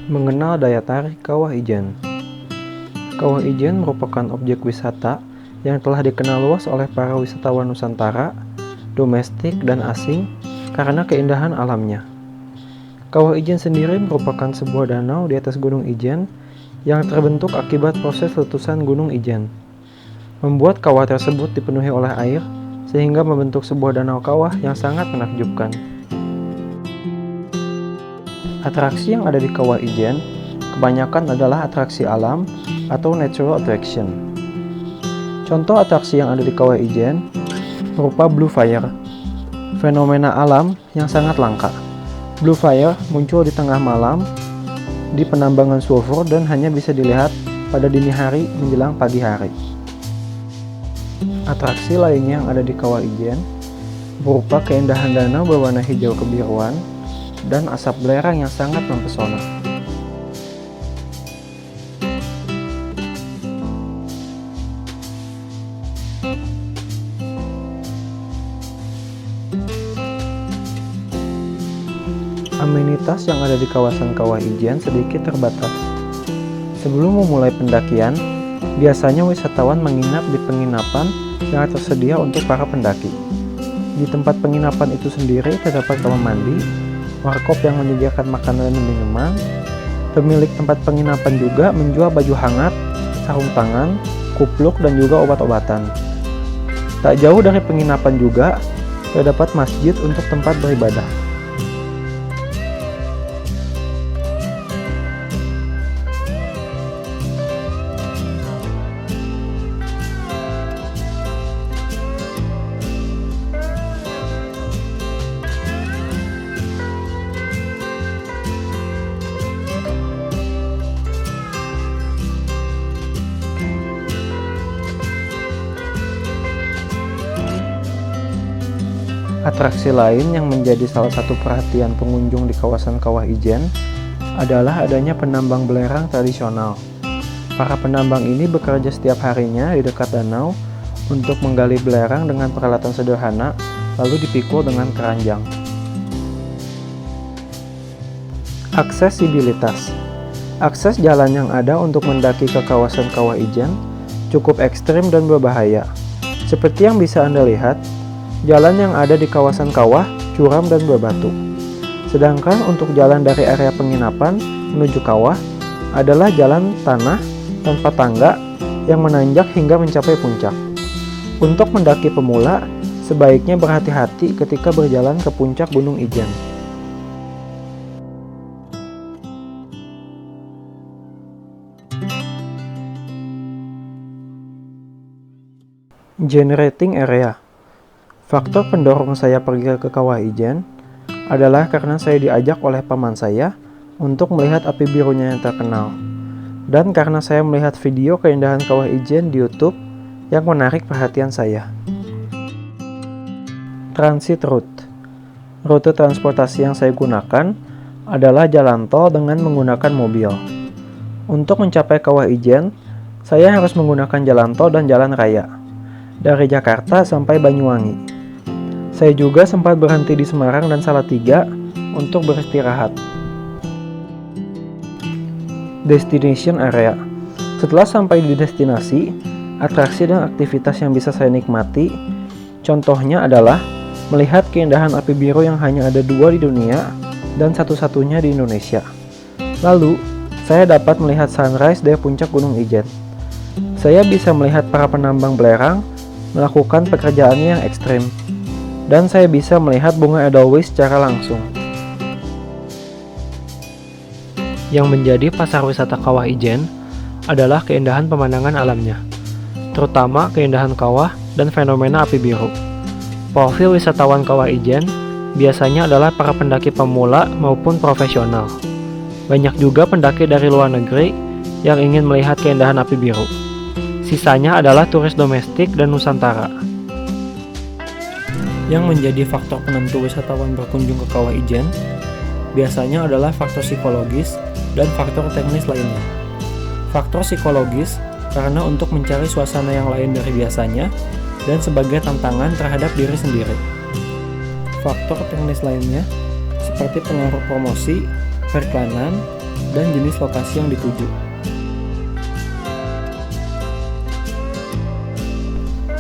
Mengenal daya tarik Kawah Ijen. Kawah Ijen merupakan objek wisata yang telah dikenal luas oleh para wisatawan Nusantara, domestik dan asing karena keindahan alamnya. Kawah Ijen sendiri merupakan sebuah danau di atas Gunung Ijen yang terbentuk akibat proses letusan Gunung Ijen, membuat kawah tersebut dipenuhi oleh air sehingga membentuk sebuah danau kawah yang sangat menakjubkan. Atraksi yang ada di Kawah Ijen kebanyakan adalah atraksi alam atau natural attraction. Contoh atraksi yang ada di Kawah Ijen berupa Blue Fire, fenomena alam yang sangat langka. Blue Fire muncul di tengah malam di penambangan sulfur dan hanya bisa dilihat pada dini hari menjelang pagi hari. Atraksi lainnya yang ada di Kawah Ijen berupa keindahan danau berwarna hijau kebiruan dan asap belerang yang sangat mempesona. Amenitas yang ada di kawasan Kawah Ijen sedikit terbatas. Sebelum memulai pendakian, biasanya wisatawan menginap di penginapan yang tersedia untuk para pendaki. Di tempat penginapan itu sendiri terdapat kamar mandi, warkop yang menyediakan makanan dan minuman. Pemilik tempat penginapan juga menjual baju hangat, sarung tangan, kupluk, dan juga obat-obatan. Tak jauh dari penginapan juga terdapat masjid untuk tempat beribadah. Atraksi lain yang menjadi salah satu perhatian pengunjung di kawasan Kawah Ijen adalah adanya penambang belerang tradisional. Para penambang ini bekerja setiap harinya di dekat danau untuk menggali belerang dengan peralatan sederhana, lalu dipikul dengan keranjang. Aksesibilitas. Akses jalan yang ada untuk mendaki ke kawasan Kawah Ijen cukup ekstrim dan berbahaya. Seperti yang bisa Anda lihat, jalan yang ada di kawasan kawah curam dan berbatu. Sedangkan untuk jalan dari area penginapan menuju kawah adalah jalan tanah tanpa tangga yang menanjak hingga mencapai puncak. Untuk mendaki pemula, sebaiknya berhati-hati ketika berjalan ke puncak Gunung Ijen. Generating area. Faktor pendorong saya pergi ke Kawah Ijen adalah karena saya diajak oleh paman saya untuk melihat api birunya yang terkenal, dan karena saya melihat video keindahan Kawah Ijen di YouTube yang menarik perhatian saya. Transit route. Rute transportasi yang saya gunakan adalah jalan tol dengan menggunakan mobil. Untuk mencapai Kawah Ijen, saya harus menggunakan jalan tol dan jalan raya dari Jakarta sampai Banyuwangi. Saya juga sempat berhenti di Semarang dan Salatiga untuk beristirahat. Destination area. Setelah sampai di destinasi, atraksi dan aktivitas yang bisa saya nikmati, contohnya adalah melihat keindahan api biru yang hanya ada 2 di dunia dan satu-satunya di Indonesia. Lalu, saya dapat melihat sunrise dari puncak Gunung Ijen. Saya bisa melihat para penambang belerang melakukan pekerjaannya yang ekstrim. Dan saya bisa melihat bunga edelweiss secara langsung. Yang menjadi pasar wisata Kawah Ijen adalah keindahan pemandangan alamnya, terutama keindahan kawah dan fenomena api biru. Profil wisatawan Kawah Ijen biasanya adalah para pendaki pemula maupun profesional. Banyak juga pendaki dari luar negeri yang ingin melihat keindahan api biru. Sisanya adalah turis domestik dan Nusantara. Yang menjadi faktor penentu wisatawan berkunjung ke Kawah Ijen biasanya adalah faktor psikologis dan faktor teknis lainnya. Faktor psikologis karena untuk mencari suasana yang lain dari biasanya dan sebagai tantangan terhadap diri sendiri. Faktor teknis lainnya seperti pengaruh promosi, periklanan, dan jenis lokasi yang dituju.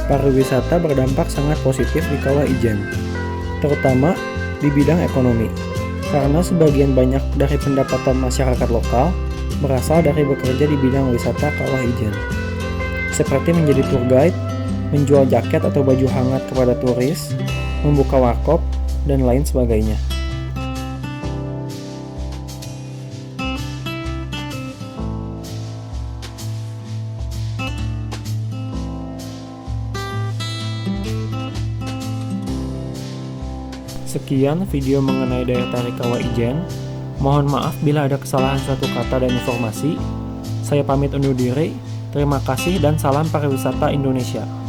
Pariwisata berdampak sangat positif di Kawah Ijen, terutama di bidang ekonomi, karena sebagian banyak dari pendapatan masyarakat lokal berasal dari bekerja di bidang wisata Kawah Ijen, seperti menjadi tour guide, menjual jaket atau baju hangat kepada turis, membuka warkop, dan lain sebagainya. Sekian video mengenai daya tarik Kawah Ijen. Mohon maaf bila ada kesalahan suatu kata dan informasi. Saya pamit undur diri. Terima kasih dan salam pariwisata Indonesia.